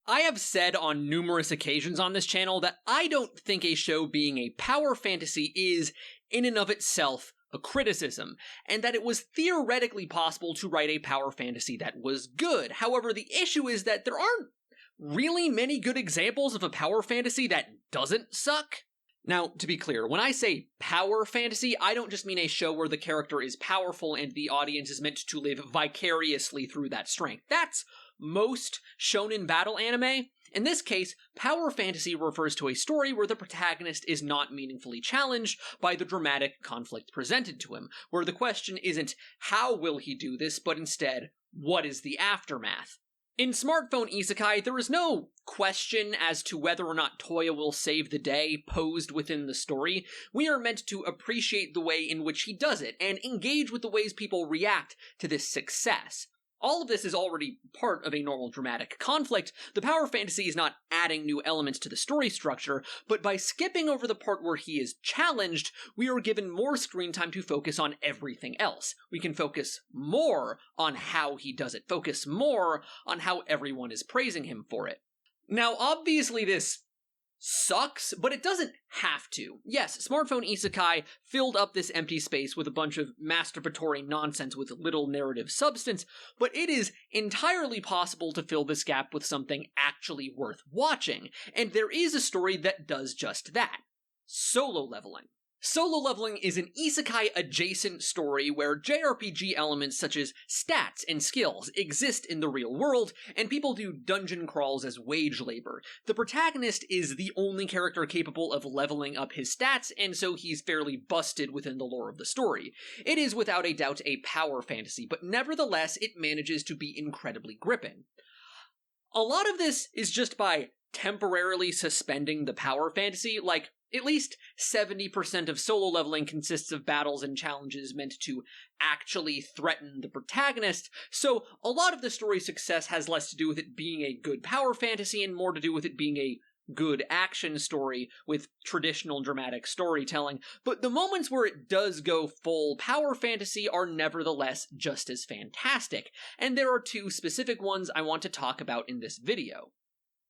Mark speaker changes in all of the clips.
Speaker 1: I have said on numerous occasions on this channel that I don't think a show being a power fantasy is, in and of itself, a criticism, and that it was theoretically possible to write a power fantasy that was good. However, the issue is that there aren't really many good examples of a power fantasy that doesn't suck. Now, to be clear, when I say power fantasy, I don't just mean a show where the character is powerful and the audience is meant to live vicariously through that strength. That's most shonen battle anime. In this case, power fantasy refers to a story where the protagonist is not meaningfully challenged by the dramatic conflict presented to him, where the question isn't how will he do this, but instead, what is the aftermath? In Smartphone Isekai, there is no question as to whether or not Toya will save the day posed within the story. We are meant to appreciate the way in which he does it, and engage with the ways people react to this success. All of this is already part of a normal dramatic conflict. The power fantasy is not adding new elements to the story structure, but by skipping over the part where he is challenged, we are given more screen time to focus on everything else. We can focus more on how he does it, focus more on how everyone is praising him for it. Now, obviously this sucks, but it doesn't have to. Yes, Smartphone Isekai filled up this empty space with a bunch of masturbatory nonsense with little narrative substance, but it is entirely possible to fill this gap with something actually worth watching, and there is a story that does just that. Solo Leveling. Solo Leveling is an isekai-adjacent story where JRPG elements such as stats and skills exist in the real world, and people do dungeon crawls as wage labor. The protagonist is the only character capable of leveling up his stats, and so he's fairly busted within the lore of the story. It is without a doubt a power fantasy, but nevertheless it manages to be incredibly gripping. A lot of this is just by temporarily suspending the power fantasy, like, at least 70% of Solo Leveling consists of battles and challenges meant to actually threaten the protagonist, so a lot of the story's success has less to do with it being a good power fantasy and more to do with it being a good action story with traditional dramatic storytelling, but the moments where it does go full power fantasy are nevertheless just as fantastic, and there are two specific ones I want to talk about in this video.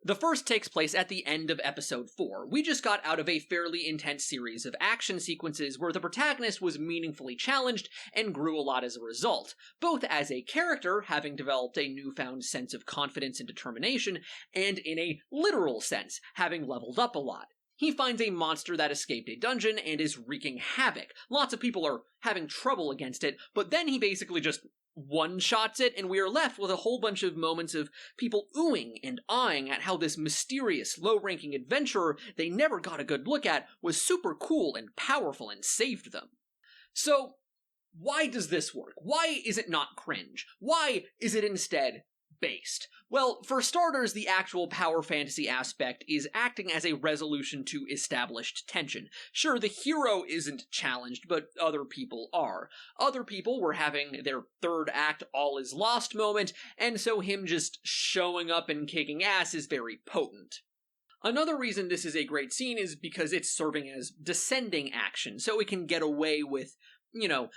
Speaker 1: The first takes place at the end of episode 4. We just got out of a fairly intense series of action sequences where the protagonist was meaningfully challenged and grew a lot as a result, both as a character, having developed a newfound sense of confidence and determination, and in a literal sense, having leveled up a lot. He finds a monster that escaped a dungeon and is wreaking havoc. Lots of people are having trouble against it, but then he basically just one-shots it, and we are left with a whole bunch of moments of people oohing and aahing at how this mysterious, low-ranking adventurer they never got a good look at was super cool and powerful and saved them. So, why does this work? Why is it not cringe? Why is it instead based? Well, for starters, the actual power fantasy aspect is acting as a resolution to established tension. Sure, the hero isn't challenged, but other people are. Other people were having their third act all is lost moment, and so him just showing up and kicking ass is very potent. Another reason this is a great scene is because it's serving as descending action, so it can get away with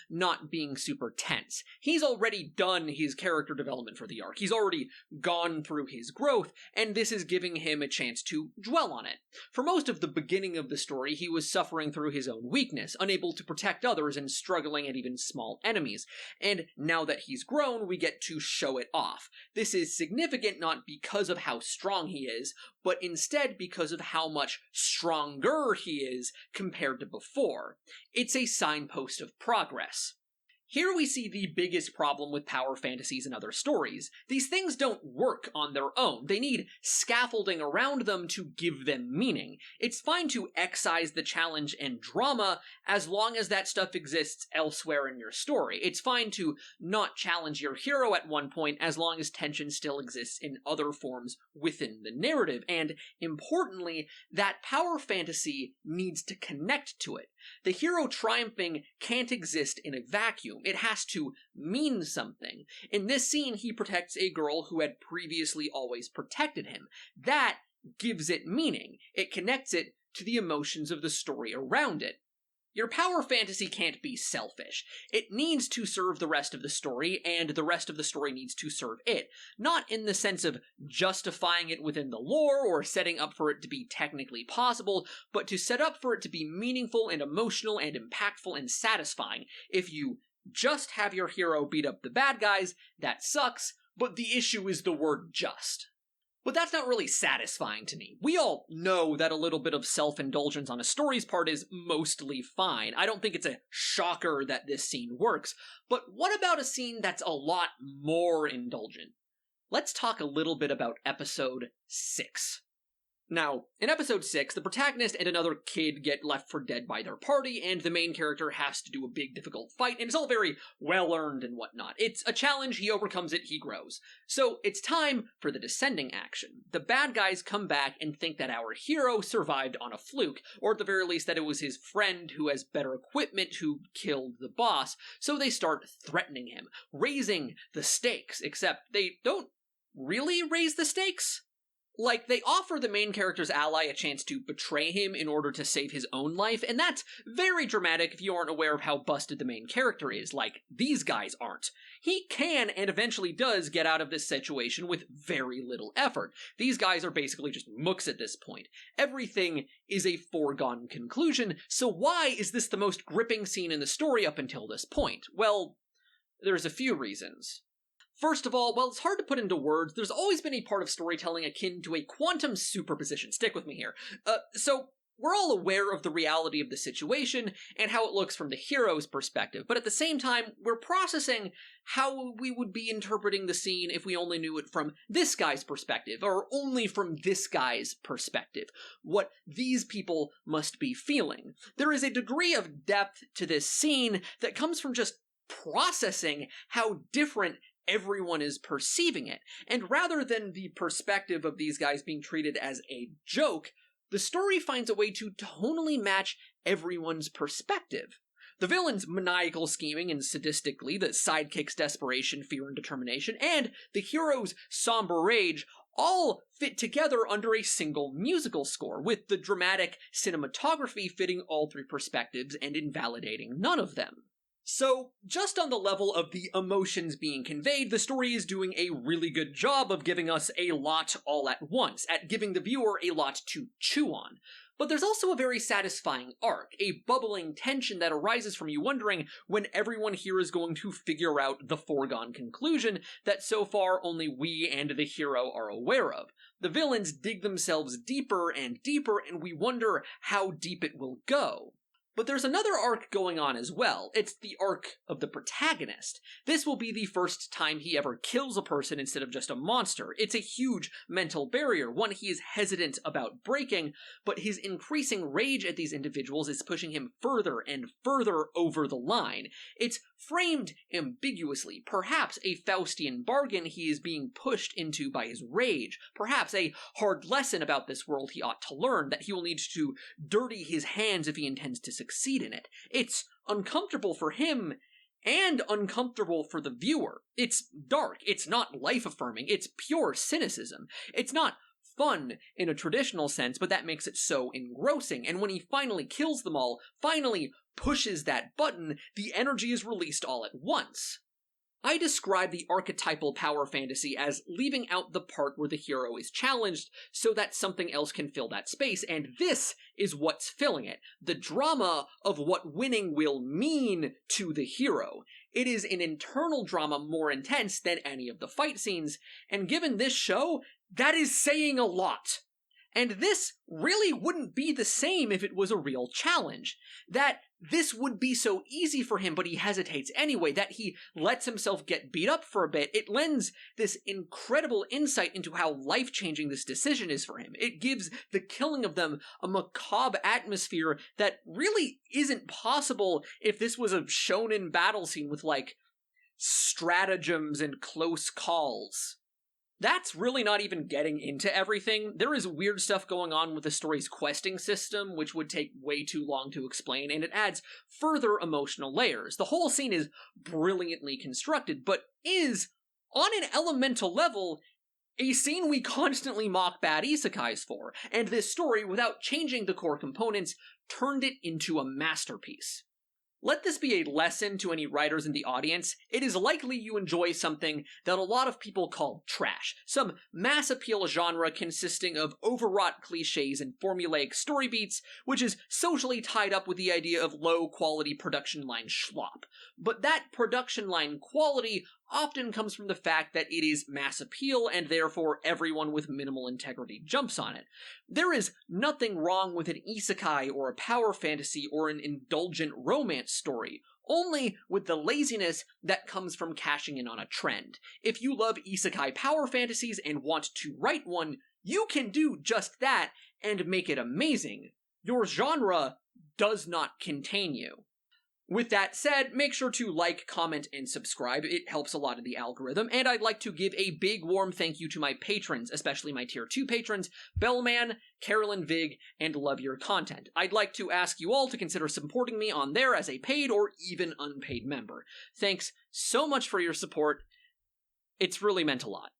Speaker 1: not being super tense. He's already done his character development for the arc. He's already gone through his growth, and this is giving him a chance to dwell on it. For most of the beginning of the story, he was suffering through his own weakness, unable to protect others and struggling at even small enemies. And now that he's grown, we get to show it off. This is significant not because of how strong he is, but instead because of how much stronger he is compared to before. It's a signpost of progress. Here we see the biggest problem with power fantasies and other stories. These things don't work on their own. They need scaffolding around them to give them meaning. It's fine to excise the challenge and drama as long as that stuff exists elsewhere in your story. It's fine to not challenge your hero at one point as long as tension still exists in other forms within the narrative. And importantly, that power fantasy needs to connect to it. The hero triumphing can't exist in a vacuum. It has to mean something. In this scene, he protects a girl who had previously always protected him. That gives it meaning. It connects it to the emotions of the story around it. Your power fantasy can't be selfish. It needs to serve the rest of the story, and the rest of the story needs to serve it. Not in the sense of justifying it within the lore or setting up for it to be technically possible, but to set up for it to be meaningful and emotional and impactful and satisfying. If you just have your hero beat up the bad guys, that sucks, but the issue is the word just. But that's not really satisfying to me. We all know that a little bit of self-indulgence on a story's part is mostly fine. I don't think it's a shocker that this scene works. But what about a scene that's a lot more indulgent? Let's talk a little bit about episode 6. Now, in episode 6, the protagonist and another kid get left for dead by their party, and the main character has to do a big difficult fight, and it's all very well-earned and whatnot. It's a challenge, he overcomes it, he grows. So, it's time for the descending action. The bad guys come back and think that our hero survived on a fluke, or at the very least that it was his friend who has better equipment who killed the boss, so they start threatening him, raising the stakes, except they don't really raise the stakes. Like, they offer the main character's ally a chance to betray him in order to save his own life, and that's very dramatic if you aren't aware of how busted the main character is, like these guys aren't. He can, and eventually does, get out of this situation with very little effort. These guys are basically just mooks at this point. Everything is a foregone conclusion, so why is this the most gripping scene in the story up until this point? Well, there's a few reasons. First of all, while it's hard to put into words, there's always been a part of storytelling akin to a quantum superposition. Stick with me here. So, we're all aware of the reality of the situation and how it looks from the hero's perspective, but at the same time, we're processing how we would be interpreting the scene if we only knew it from this guy's perspective, or only from this guy's perspective. What these people must be feeling. There is a degree of depth to this scene that comes from just processing how different everyone is perceiving it. And rather than the perspective of these guys being treated as a joke, the story finds a way to tonally match everyone's perspective. The villain's maniacal scheming and sadistically, the sidekick's desperation, fear, and determination, and the hero's somber rage all fit together under a single musical score, with the dramatic cinematography fitting all three perspectives and invalidating none of them. So, just on the level of the emotions being conveyed, the story is doing a really good job of giving us a lot all at once, at giving the viewer a lot to chew on. But there's also a very satisfying arc, a bubbling tension that arises from you wondering when everyone here is going to figure out the foregone conclusion that so far only we and the hero are aware of. The villains dig themselves deeper and deeper, and we wonder how deep it will go. But there's another arc going on as well. It's the arc of the protagonist. This will be the first time he ever kills a person instead of just a monster. It's a huge mental barrier, one he is hesitant about breaking, but his increasing rage at these individuals is pushing him further and further over the line. It's framed ambiguously, perhaps a Faustian bargain he is being pushed into by his rage, perhaps a hard lesson about this world he ought to learn, that he will need to dirty his hands if he intends to succeed in it. It's uncomfortable for him and uncomfortable for the viewer. It's dark, it's not life-affirming, it's pure cynicism. It's not fun in a traditional sense, but that makes it so engrossing, and when he finally kills them all, finally pushes that button, the energy is released all at once. I describe the archetypal power fantasy as leaving out the part where the hero is challenged so that something else can fill that space, and this is what's filling it. The drama of what winning will mean to the hero. It is an internal drama more intense than any of the fight scenes, and given this show, that is saying a lot. And this really wouldn't be the same if it was a real challenge. That this would be so easy for him, but he hesitates anyway, that he lets himself get beat up for a bit. It lends this incredible insight into how life-changing this decision is for him. It gives the killing of them a macabre atmosphere that really isn't possible if this was a shonen battle scene with, like, stratagems and close calls. That's really not even getting into everything. There is weird stuff going on with the story's questing system, which would take way too long to explain, and it adds further emotional layers. The whole scene is brilliantly constructed, but is, on an elemental level, A scene we constantly mock bad isekais for, and this story, without changing the core components, turned it into a masterpiece. Let this be a lesson to any writers in the audience. It is likely you enjoy something that a lot of people call trash, some mass appeal genre consisting of overwrought cliches and formulaic story beats, which is socially tied up with the idea of low quality production line schlop. But that production line quality often comes from the fact that it is mass appeal and therefore everyone with minimal integrity jumps on it. There is nothing wrong with an isekai or a power fantasy or an indulgent romance story, only with the laziness that comes from cashing in on a trend. If you love isekai power fantasies and want to write one, you can do just that and make it amazing. Your genre does not contain you. With that said, make sure to like, comment, and subscribe. It helps a lot in the algorithm, and I'd like to give a big warm thank you to my patrons, especially my Tier 2 patrons, Bellman, Carolyn Vig, and Love Your Content. I'd like to ask you all to consider supporting me on there as a paid or even unpaid member. Thanks so much for your support. It's really meant a lot.